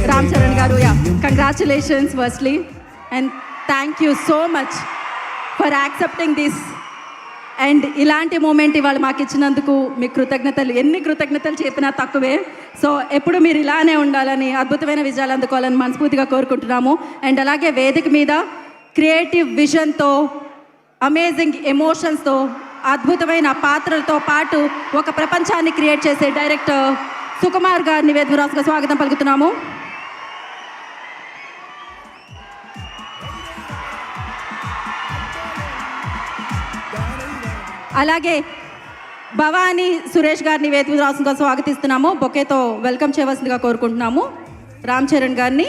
రామ్ చరణ్ గారు, yeah congratulations firstly and thank you so much for accepting this. And ఇలాంటి moment ఇవాళ మాకు ఇచ్చినందుకు మీకు కృతజ్ఞతలు, ఎన్ని కృతజ్ఞతలు చెప్పినా తక్కువే. సో ఎప్పుడు మీరు ఇలానే ఉండాలని, అద్భుతమైన విజయాలు అందుకోవాలని మనస్ఫూర్తిగా కోరుకుంటున్నాము. అండ్ అలాగే వేదిక మీద క్రియేటివ్ విజన్తో, అమేజింగ్ ఎమోషన్స్తో, అద్భుతమైన పాత్రలతో పాటు ఒక ప్రపంచాన్ని క్రియేట్ చేసే డైరెక్టర్ సుకుమార్ గారిని వేదమురాసుగా స్వాగతం పలుకుతున్నాము. అలాగే భవానీ సురేష్ గారిని వేదమురాసుగా స్వాగతిస్తున్నాము. బొకేతో వెల్కమ్ చేయవలసిందిగా కోరుకుంటున్నాము. రామ్ చరణ్ గారిని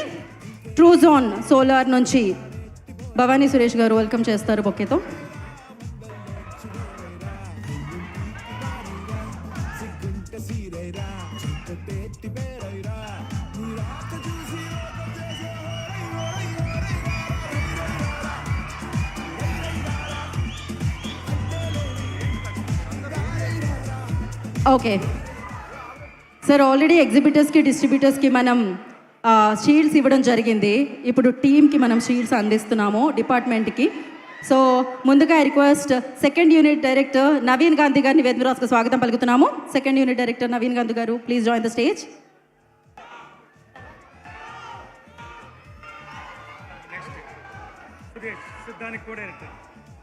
ట్రూ జోన్ సోలార్ నుంచి భవానీ సురేష్ గారు వెల్కమ్ చేస్తారు బొకేతో. ఓకే సార్, ఆల్రెడీ ఎగ్జిబిటర్స్కి, డిస్ట్రిబ్యూటర్స్కి మనం షీల్డ్స్ ఇవ్వడం జరిగింది. ఇప్పుడు టీమ్కి మనం షీల్డ్స్ అందిస్తున్నాము డిపార్ట్మెంట్కి. సో ముందుగా request second unit director Naveen Gandhi గారిని వేదమురాసుగా స్వాగతం పలుకుతున్నాము. Second unit director Naveen Gandhi గారు, please join the stage.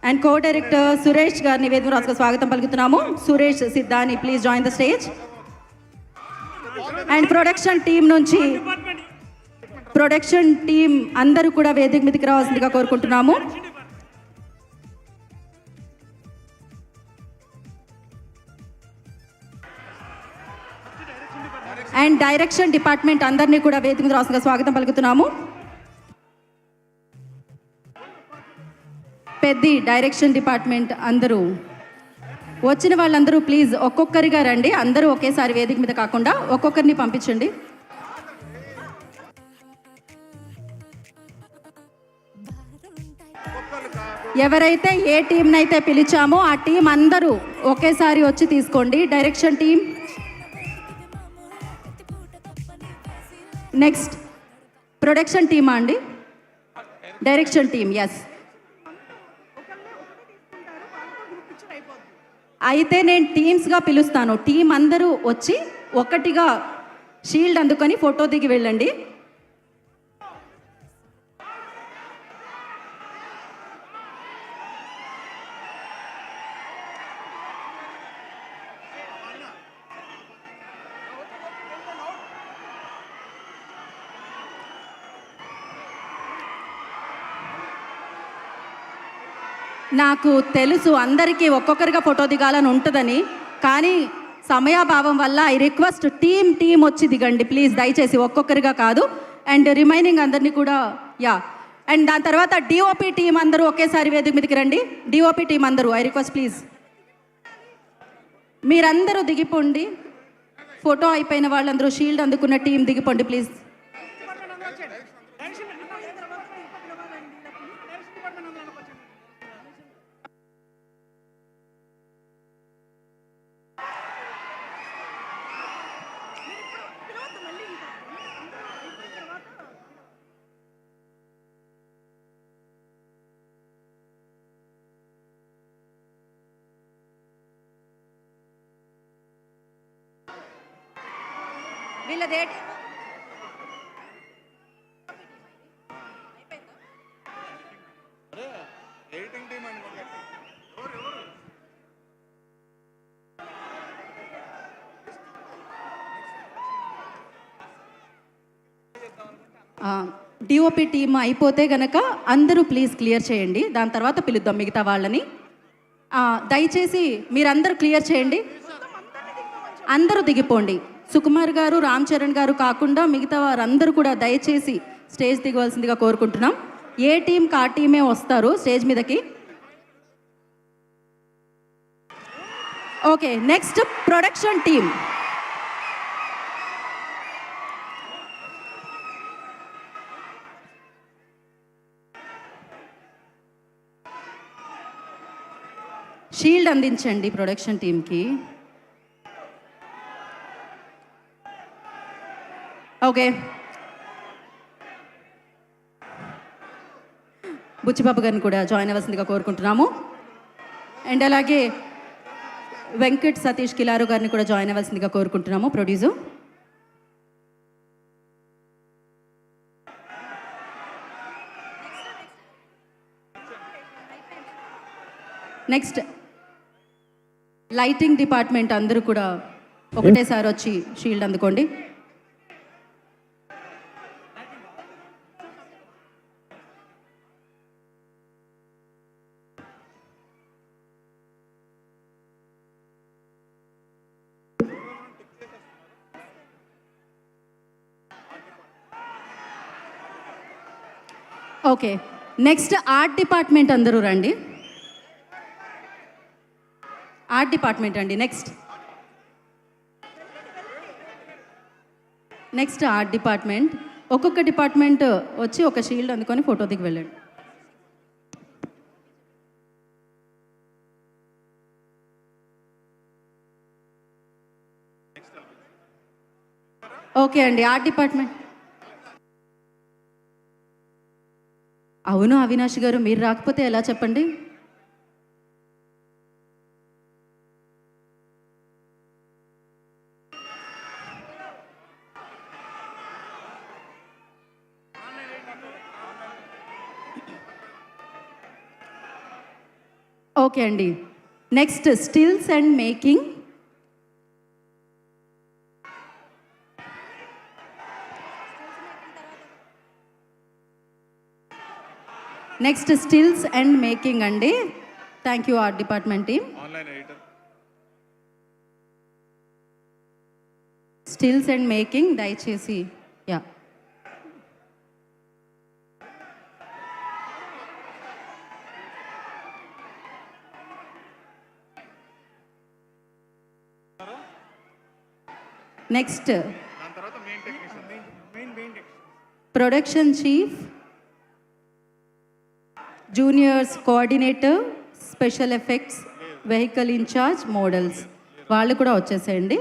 And co director Suresh గారిని వేదమురాసుగా స్వాగతం పలుకుతున్నాము. Suresh Siddhani, please join the stage. And production team నుంచి ప్రొడక్షన్ టీం అందరూ కూడా వేదిక మీదకి రావాల్సిందిగా కోరుకుంటున్నాము. అండ్ డైరెక్షన్ డిపార్ట్మెంట్ అందరినీ కూడా వేదిక మీద రావాల్సిందిగా స్వాగతం పలుకుతున్నాము. పెద్ద డైరెక్షన్ డిపార్ట్మెంట్ అందరూ వచ్చిన వాళ్ళందరూ ప్లీజ్ ఒక్కొక్కరిగా రండి. అందరూ ఒకేసారి వేదిక మీద కాకుండా ఒక్కొక్కరిని పంపించండి. ఎవరైతే ఏ టీంనైతే పిలిచామో ఆ టీం అందరూ ఒకేసారి వచ్చి తీసుకోండి. Direction team next. ప్రొడక్షన్ టీమా అండి? Direction team, yes. అయితే నేను టీమ్స్గా పిలుస్తాను. టీం అందరూ వచ్చి ఒక్కటిగా షీల్డ్ అందుకొని ఫోటో దిగి వెళ్ళండి. నాకు తెలుసు అందరికీ ఒక్కొక్కరిగా ఫోటో దిగాలని ఉంటుందని, కానీ సమయాభావం వల్ల ఐ రిక్వెస్ట్ టీం వచ్చి దిగండి ప్లీజ్, దయచేసి ఒక్కొక్కరిగా కాదు. అండ్ రిమైనింగ్ అందరినీ కూడా యా. అండ్ దాని తర్వాత డిఓపి టీం అందరూ ఒకేసారి వేదిక మీదకి రండి. డిఓపి టీం అందరూ ఐ రిక్వెస్ట్ ప్లీజ్, మీరందరూ దిగిపోండి. ఫోటో అయిపోయిన వాళ్ళందరూ షీల్డ్ అందుకున్న టీం దిగిపోండి ప్లీజ్. వీళ్ళదే డిఓపి టీమ్ అయిపోతే గనక అందరూ ప్లీజ్ క్లియర్ చేయండి. దాని తర్వాత పిలుద్దాం మిగతా వాళ్ళని. దయచేసి మీరందరూ క్లియర్ చేయండి, అందరూ దిగిపోండి. సుకుమార్ గారు, రామ్ చరణ్ గారు కాకుండా మిగతా వారందరూ కూడా దయచేసి స్టేజ్ దిగవలసిందిగా కోరుకుంటున్నాం. ఏ టీంకి ఆ టీమే వస్తారు స్టేజ్ మీదకి. Okay, next production team. Shield అందించండి ప్రొడక్షన్ టీంకి. ఓకే, బుచ్చిబాబు గారిని కూడా జాయిన్ అవ్వాల్సిందిగా కోరుకుంటున్నాము. అండ్ అలాగే వెంకట్ సతీష్ కిలారు గారిని కూడా జాయిన్ అవ్వాల్సిందిగా కోరుకుంటున్నాము. ప్రొడ్యూసర్ నెక్స్ట్ లైటింగ్ డిపార్ట్మెంట్ అందరూ కూడా ఒకటేసారి వచ్చి షీల్డ్ అందుకోండి. ఓకే, నెక్స్ట్ ఆర్ట్ డిపార్ట్మెంట్ అందరూ రండి. ఆర్ట్ డిపార్ట్మెంట్ అండి. Next art department. ఒక్కొక్క డిపార్ట్మెంట్ వచ్చి ఒక షీల్డ్ అందుకొని ఫోటో దిగి వెళ్ళండి. ఓకే అండి, ఆర్ట్ డిపార్ట్మెంట్. అవును అవినాష్ గారు, మీరు రాకపోతే ఎలా చెప్పండి? ఓకే అండి, next stills and making. Next stills and making అండి. Thank you art department team. Stills and making దయచేసి యా. Next production chief, juniors coordinator, special effects, vehicle incharge, models వాళ్ళు కూడా వచ్చేసేయండి.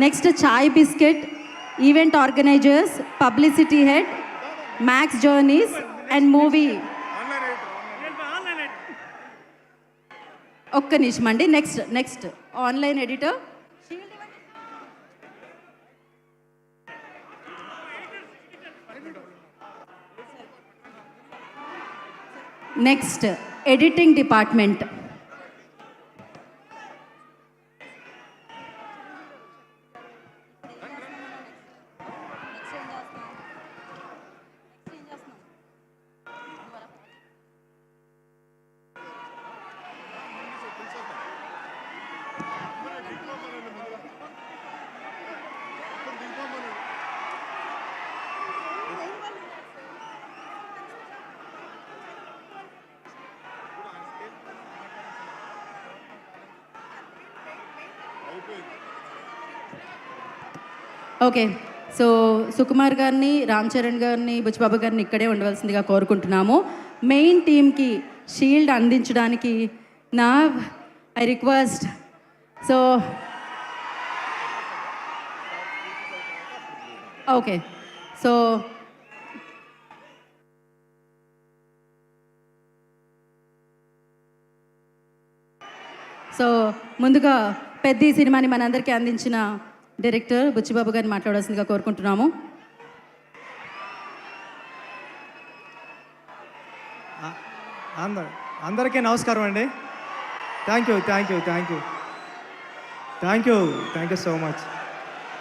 నెక్స్ట్ చాయ్ biscuit, event organisers, publicity head, max journeys and movie. ఒక్క నిమిషం అండి. Next online editor, next editing department. Okay, so Sukumar గారిని, రామ్ చరణ్ గారిని, బుచ్చిబాబు గారిని ఇక్కడే ఉండవలసిందిగా కోరుకుంటున్నాము. మెయిన్ టీమ్కి షీల్డ్ అందించడానికి నా I request. So okay, so ముందుగా పెద్ద సినిమాని మనందరికీ అందించిన డైరెక్టర్ బుచ్చిబాబు గారిని మాట్లాడాల్సిందిగా కోరుకుంటున్నాము. అందరికీ నమస్కారం అండి. Thank you so much.